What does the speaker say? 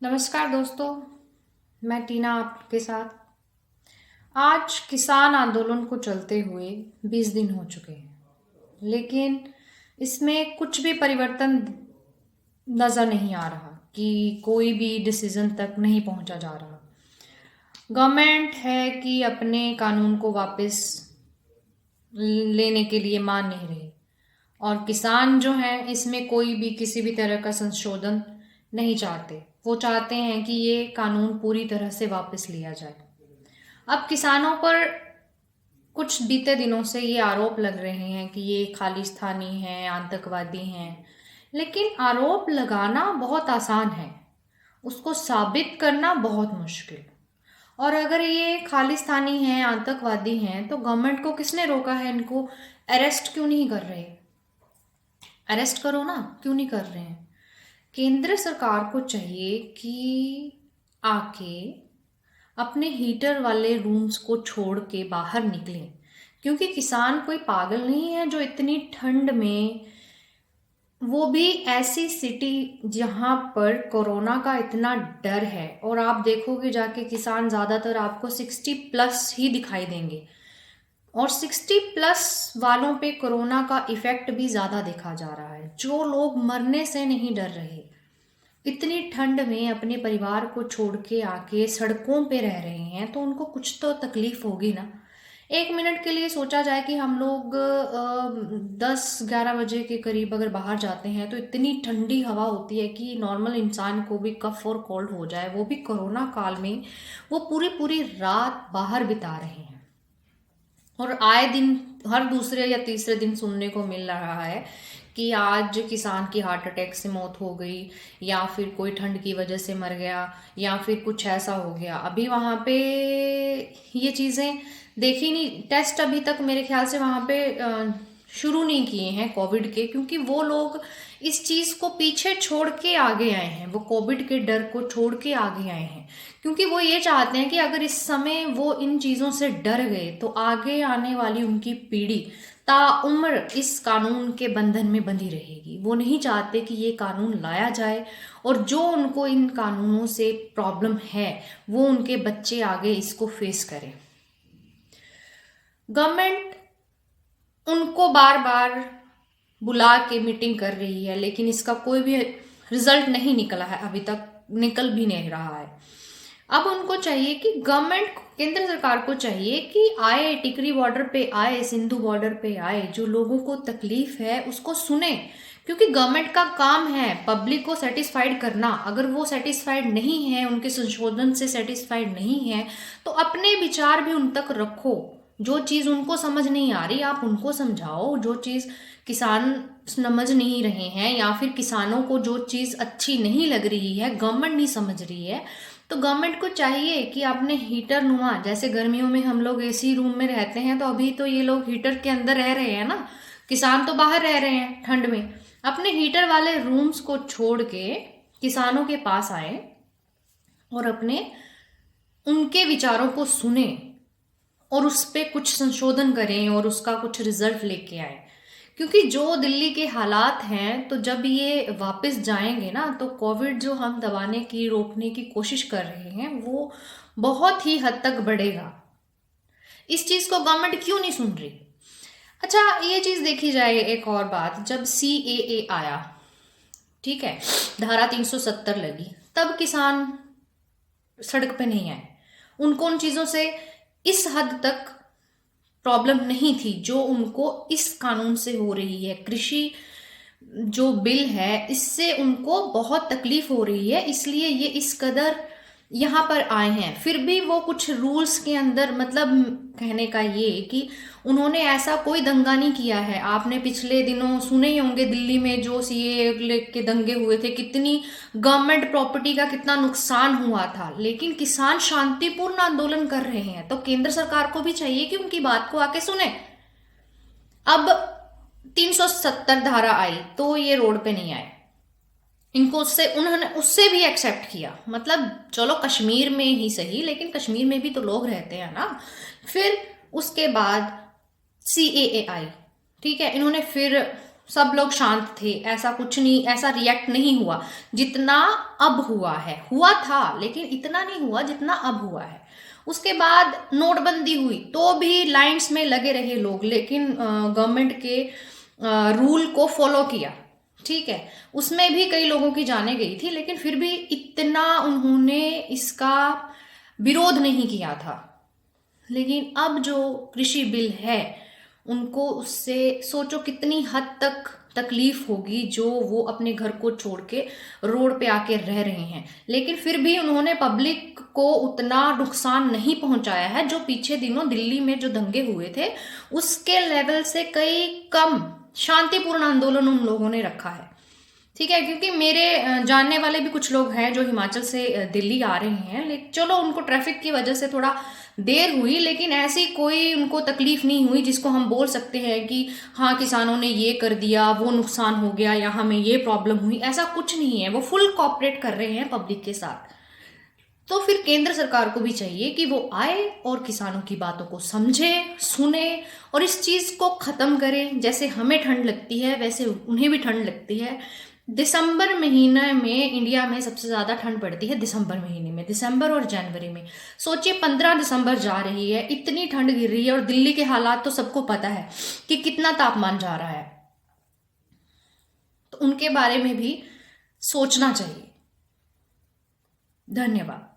नमस्कार दोस्तों, मैं टीना आपके साथ। आज किसान आंदोलन को चलते हुए 20 दिन हो चुके हैं, लेकिन इसमें कुछ भी परिवर्तन नज़र नहीं आ रहा कि कोई भी डिसीजन तक नहीं पहुंचा जा रहा। गवर्नमेंट है कि अपने कानून को वापस लेने के लिए मान नहीं रही, और किसान जो हैं इसमें कोई भी किसी भी तरह का संशोधन नहीं चाहते। वो चाहते हैं कि ये कानून पूरी तरह से वापस लिया जाए। अब किसानों पर कुछ बीते दिनों से ये आरोप लग रहे हैं कि ये खालिस्तानी हैं, आतंकवादी हैं, लेकिन आरोप लगाना बहुत आसान है, उसको साबित करना बहुत मुश्किल। और अगर ये खालिस्तानी हैं, आतंकवादी हैं, तो गवर्नमेंट को किसने रोका है? इनको अरेस्ट क्यों नहीं कर रहे? अरेस्ट करो ना, क्यों नहीं कर रहे हैं? केंद्र सरकार को चाहिए कि आके अपने हीटर वाले रूम्स को छोड़ के बाहर निकलें, क्योंकि किसान कोई पागल नहीं है जो इतनी ठंड में, वो भी ऐसी सिटी जहाँ पर कोरोना का इतना डर है। और आप देखोगे जाके किसान ज़्यादातर आपको 60+ ही दिखाई देंगे, और 60+ वालों पे कोरोना का इफेक्ट भी ज़्यादा देखा जा रहा है। जो लोग मरने से नहीं डर रहे, इतनी ठंड में अपने परिवार को छोड़ के आके सड़कों पे रह रहे हैं, तो उनको कुछ तो तकलीफ होगी ना। एक मिनट के लिए सोचा जाए कि हम लोग 10-11 बजे के करीब अगर बाहर जाते हैं तो इतनी ठंडी हवा होती है कि नॉर्मल इंसान को भी कफ और कोल्ड हो जाए, वो भी कोरोना काल में। वो पूरी पूरी रात बाहर बिता रहे हैं, और आए दिन हर दूसरे या तीसरे दिन सुनने को मिल रहा है कि आज किसान की हार्ट अटैक से मौत हो गई, या फिर कोई ठंड की वजह से मर गया, या फिर कुछ ऐसा हो गया। अभी वहाँ पे ये चीज़ें देखी नहीं, टेस्ट अभी तक मेरे ख्याल से वहाँ पे शुरू नहीं किए हैं कोविड के, क्योंकि वो लोग इस चीज़ को पीछे छोड़ के आगे आए हैं। वो कोविड के डर को छोड़ के आगे आए हैं, क्योंकि वो ये चाहते हैं कि अगर इस समय वो इन चीज़ों से डर गए तो आगे आने वाली उनकी पीढ़ी ताउम्र इस कानून के बंधन में बंधी रहेगी। वो नहीं चाहते कि ये कानून लाया जाए, और जो उनको इन कानूनों से प्रॉब्लम है वो उनके बच्चे आगे इसको फेस करें। गवर्नमेंट उनको बार बार बुला के मीटिंग कर रही है, लेकिन इसका कोई भी रिजल्ट नहीं निकला है, अभी तक निकल भी नहीं रहा है। अब उनको चाहिए कि गवर्नमेंट, केंद्र सरकार को चाहिए कि आए, टिकरी बॉर्डर पे आए, सिंधु बॉर्डर पे आए, जो लोगों को तकलीफ है उसको सुने, क्योंकि गवर्नमेंट का काम है पब्लिक को सेटिस्फाइड करना। अगर वो सेटिस्फाइड नहीं है, उनके संशोधन से सेटिस्फाइड नहीं है, तो अपने विचार भी उन तक रखो। जो चीज़ उनको समझ नहीं आ रही आप उनको समझाओ, जो चीज़ किसान समझ नहीं रहे हैं, या फिर किसानों को जो चीज़ अच्छी नहीं लग रही है, गवर्नमेंट नहीं समझ रही है, तो गवर्नमेंट को चाहिए कि अपने हीटर नुमा, जैसे गर्मियों में हम लोग एसी रूम में रहते हैं, तो अभी तो ये लोग हीटर के अंदर रह रहे हैं ना, किसान तो बाहर रह रहे हैं ठंड में। अपने हीटर वाले रूम्स को छोड़ के किसानों के पास आए और अपने उनके विचारों को सुने, और उस पर कुछ संशोधन करें और उसका कुछ रिजल्ट लेके आए। क्योंकि जो दिल्ली के हालात हैं, तो जब ये वापस जाएंगे ना, तो कोविड जो हम दबाने की, रोकने की कोशिश कर रहे हैं, वो बहुत ही हद तक बढ़ेगा। इस चीज़ को गवर्नमेंट क्यों नहीं सुन रही? अच्छा, ये चीज़ देखी जाए, एक और बात, जब CAA आया, ठीक है, धारा 370 लगी, तब किसान सड़क पे नहीं आए। उनको उन चीज़ों से इस हद तक प्रॉब्लम नहीं थी जो उनको इस कानून से हो रही है। कृषि जो बिल है, इससे उनको बहुत तकलीफ हो रही है, इसलिए ये इस कदर यहाँ पर आए हैं। फिर भी वो कुछ रूल्स के अंदर, मतलब कहने का ये कि उन्होंने ऐसा कोई दंगा नहीं किया है। आपने पिछले दिनों सुने ही होंगे दिल्ली में जो CAA के दंगे हुए थे, कितनी गवर्नमेंट प्रॉपर्टी का कितना नुकसान हुआ था, लेकिन किसान शांतिपूर्ण आंदोलन कर रहे हैं। तो केंद्र सरकार को भी चाहिए कि उनकी बात को आके सुने। अब 370 धारा आई तो ये रोड पे नहीं आए, इनको उन्होंने उससे भी एक्सेप्ट किया। मतलब चलो कश्मीर में ही सही, लेकिन कश्मीर में भी तो लोग रहते हैं ना। फिर उसके बाद CAA आई, ठीक है, इन्होंने फिर सब लोग शांत थे, ऐसा कुछ नहीं, ऐसा रिएक्ट नहीं हुआ जितना अब हुआ है। हुआ था लेकिन इतना नहीं हुआ जितना अब हुआ है। उसके बाद नोटबंदी हुई तो भी लाइंस में लगे रहे लोग, लेकिन गवर्नमेंट के रूल को फॉलो किया, ठीक है। उसमें भी कई लोगों की जानें गई थी, लेकिन फिर भी इतना उन्होंने इसका विरोध नहीं किया था। लेकिन अब जो कृषि बिल है, उनको उससे सोचो कितनी हद तक तकलीफ होगी, जो वो अपने घर को छोड़ के रोड पे आके रह रहे हैं। लेकिन फिर भी उन्होंने पब्लिक को उतना नुकसान नहीं पहुंचाया है जो पीछे दिनों दिल्ली में जो दंगे हुए थे उसके लेवल से कई कम शांतिपूर्ण आंदोलन उन लोगों ने रखा है, ठीक है। क्योंकि मेरे जानने वाले भी कुछ लोग हैं जो हिमाचल से दिल्ली आ रहे हैं, लेकिन चलो उनको ट्रैफिक की वजह से थोड़ा देर हुई, लेकिन ऐसी कोई उनको तकलीफ नहीं हुई जिसको हम बोल सकते हैं कि हाँ किसानों ने ये कर दिया, वो नुकसान हो गया या हमें ये प्रॉब्लम हुई। ऐसा कुछ नहीं है, वो फुल कॉपरेट कर रहे हैं पब्लिक के साथ। तो फिर केंद्र सरकार को भी चाहिए कि वो आए और किसानों की बातों को समझे, सुने और इस चीज को खत्म करें। जैसे हमें ठंड लगती है वैसे उन्हें भी ठंड लगती है। दिसंबर महीने में इंडिया में सबसे ज्यादा ठंड पड़ती है, दिसंबर महीने में, दिसंबर और जनवरी में। सोचिए 15 दिसंबर जा रही है, इतनी ठंड गिर रही है, और दिल्ली के हालात तो सबको पता है कि कितना तापमान जा रहा है। तो उनके बारे में भी सोचना चाहिए। धन्यवाद।